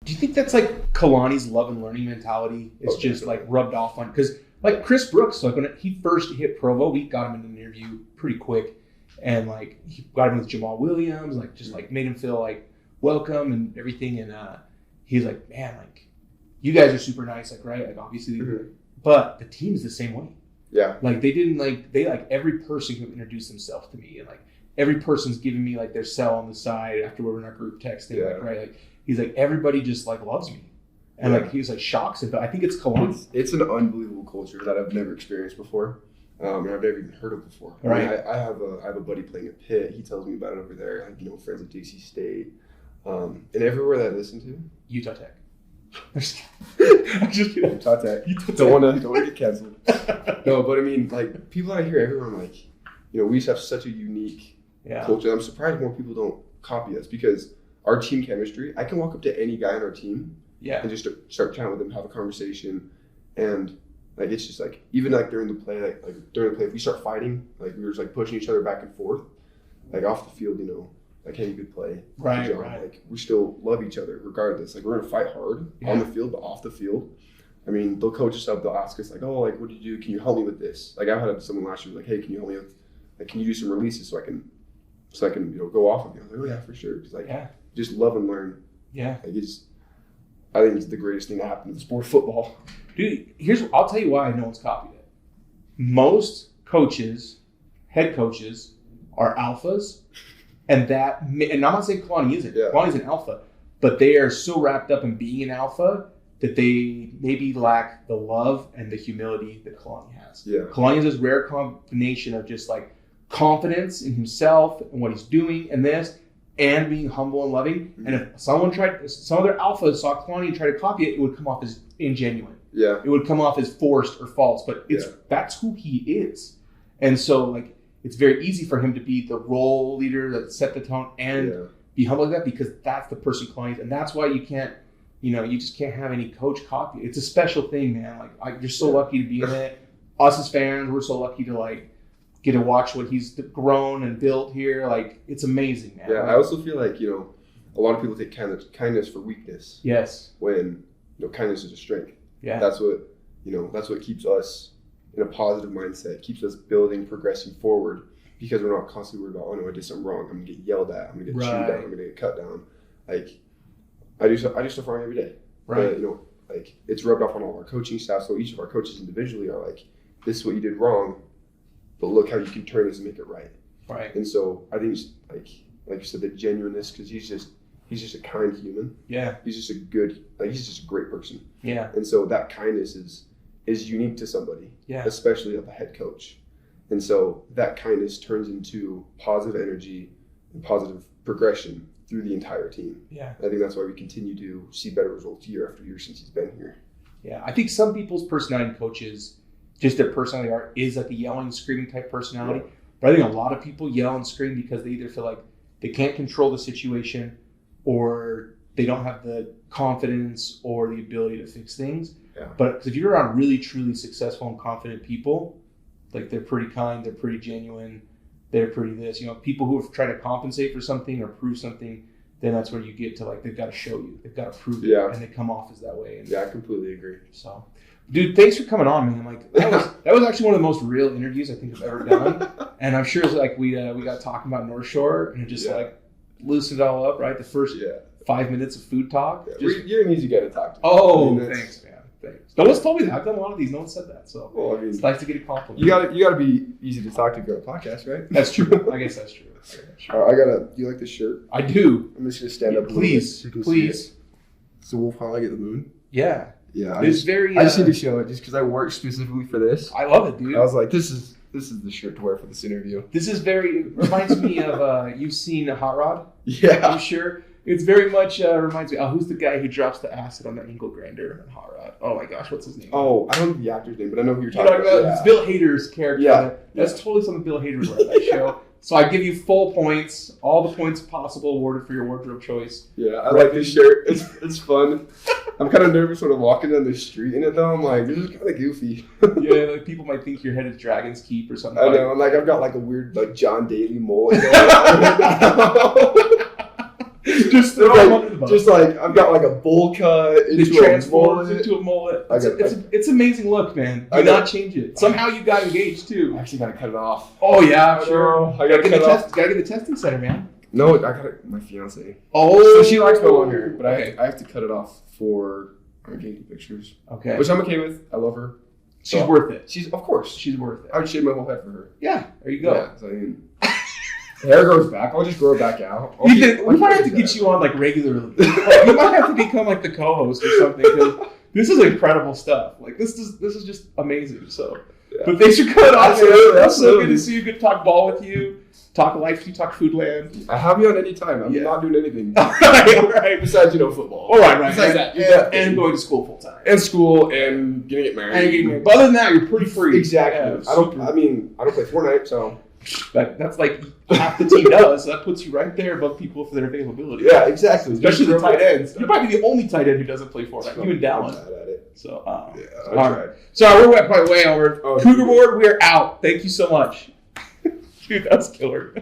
Do you think that's like Kalani's love and learning mentality? It's just like rubbed off on, because like Chris Brooks, like when he first hit Provo, we got him in an interview pretty quick, and like he got him with Jamal Williams, like just like made him feel like welcome and everything, and he's like, man, like you guys are super nice, like right, like obviously, but the team is the same way. Yeah, like they didn't like every person who introduced themselves to me, and like every person's giving me like their cell on the side after we're in our group texting, like right, like he's like everybody just like loves me. And like he was like shocks, but I think it's Kalani. It's an unbelievable culture that I've never experienced before, and I've never even heard of before. Right. I have a buddy playing at Pitt. He tells me about it over there. Like, you know, friends at DC State, and everywhere that I listen to, Utah Tech. I'm just kidding. Utah Tech. Don't want to get canceled. No, but I mean, like people that I hear everywhere, I'm like, you know, we just have such a unique culture. I'm surprised more people don't copy us because our team chemistry. I can walk up to any guy on our team. Yeah. And just start chatting with them, have a conversation. And like it's just like even like during the play, like during the play, if we start fighting, like we were just like pushing each other back and forth, like off the field, you know, like hey, good play. Right, good job. right. Like we still love each other regardless. Like we're gonna fight hard on the field, but off the field. I mean, they'll coach us up, they'll ask us like, oh, like what do you do? Can you help me with this? Like I had someone last year like, hey, can you help me with like can you do some releases so I can you know go off with you? I was like, oh yeah, for sure. Because like just love and learn. Yeah. Like I think it's the greatest thing that happened to the sport of football. Dude, I'll tell you why no one's copied it. Most coaches, head coaches, are alphas, and I'm not saying Kalani isn't. Yeah. Kalani's an alpha, but they are so wrapped up in being an alpha that they maybe lack the love and the humility that Kalani has. Yeah. Kalani has this rare combination of just like confidence in himself and what he's doing and this, and being humble and loving. And if some other alphas saw Kalani and tried to copy it, it would come off as ingenuine. Yeah. It would come off as forced or false, but that's who he is. And so like it's very easy for him to be the role leader that set the tone and be humble like that because that's the person Kalani is. And that's why you just can't have any coach copy. It's a special thing, man. Like you're so lucky to be in it. Us as fans, we're so lucky to like get to watch what he's grown and built here. Like, it's amazing, man. Yeah, I also feel like, you know, a lot of people take kindness for weakness. Yes. When, you know, kindness is a strength. Yeah. That's what keeps us in a positive mindset, keeps us building, progressing forward, because we're not constantly worried about, oh no, I did something wrong. I'm going to get yelled at. I'm going to get chewed down. I'm going to get cut down. Like, I do stuff wrong every day. Right. But, you know, like, it's rubbed off on all our coaching staff. So each of our coaches individually are like, this is what you did wrong, but look how you can turn this and make it right. Right. And so I think it's like you said, the genuineness, because he's just a kind human. Yeah. He's just a great person. Yeah. And so that kindness is unique to somebody. Yeah. Especially of a head coach. And so that kindness turns into positive energy and positive progression through the entire team. Yeah. And I think that's why we continue to see better results year after year since he's been here. Yeah. I think some people's personality coaches, just their personality is like a yelling, screaming type personality. Yeah. But I think a lot of people yell and scream because they either feel like they can't control the situation or they don't have the confidence or the ability to fix things. Yeah. But if you're around really, truly successful and confident people, like they're pretty kind, they're pretty genuine, they're pretty this. You know, people who have tried to compensate for something or prove something, then that's where you get to like they've got to show you, they've got to prove it, and they come off as that way. And, I completely agree. So, dude, thanks for coming on, man. Like that was actually one of the most real interviews I think I've ever done, and I'm sure it's like we got talking about North Shore and it just like loosened it all up, right? The first 5 minutes of food talk. Yeah. You're an easy guy to talk to. Oh, thanks, man. Thanks. No one's told me that. I've done a lot of these. No one said that. So it's nice to get a compliment. You gotta be easy to talk to if you're on a podcast, right? That's true. I guess that's true. Do you like this shirt? I do. I'm just gonna stand up. Please. It's the wolf howl. I get the moon. Yeah. Yeah. I just need to show it just because I worked specifically for this. I love it, dude. I was like, this is the shirt to wear for this interview. It reminds me of you've seen Hot Rod? Yeah. I'm sure. It's very much reminds me. Who's the guy who drops the acid on the ankle grinder in Hot Rod? Oh my gosh, what's his name? Oh, I don't know the actor's name, but I know who you're talking about. It's Bill Hader's character. Yeah. That's totally something Bill Hader would wear on that show. So I give you full points, all the points possible awarded for your wardrobe choice. Yeah, I like this shirt. It's fun. I'm kind of nervous when I'm walking down the street in it though. I'm like, this is kind of goofy. Yeah, like people might think you're headed to Dragon's Keep or something. I know. I'm like, I've got like a weird like John Daly mullet. Just throw him under the bus. Just like I've got like a bowl cut into a mullet. It's amazing look, man. Do not change it. Somehow you got engaged too. I actually gotta cut it off. Oh yeah, sure. I gotta cut it off. Gotta get the testing center, man. No, I gotta. My fiance. Oh, so she likes my long hair, but I have to cut it off for engagement pictures. Okay, which I'm okay with. I love her. She's worth it. She's of course. She's worth it. I would shave my whole head for her. Yeah, there you go. Yeah, so I mean, hair grows back. I'll just grow it back out. Ethan, we might have to get you on like regularly. Like, you might have to become like the co-host or something. Because this is incredible stuff. Like this is just amazing. So, but thanks for coming on. It's so good to see you. Good to talk ball with you. Talk life, you talk Foodland. I have you on any time. I'm not doing anything. All right. Besides, football. All right. Besides that, and going to school full time. And school and getting married. But other than that, you're pretty free. Exactly. Yeah, I don't play Fortnite, so that's like half the team does. So that puts you right there above people for their availability. Yeah, exactly. Especially the tight ends. You're probably the only tight end who doesn't play Fortnite. You and Dallin. I'm bad at it. So, I tried. So we're way over. Cougar Board, we're out. Thank you so much. Dude, that's killer.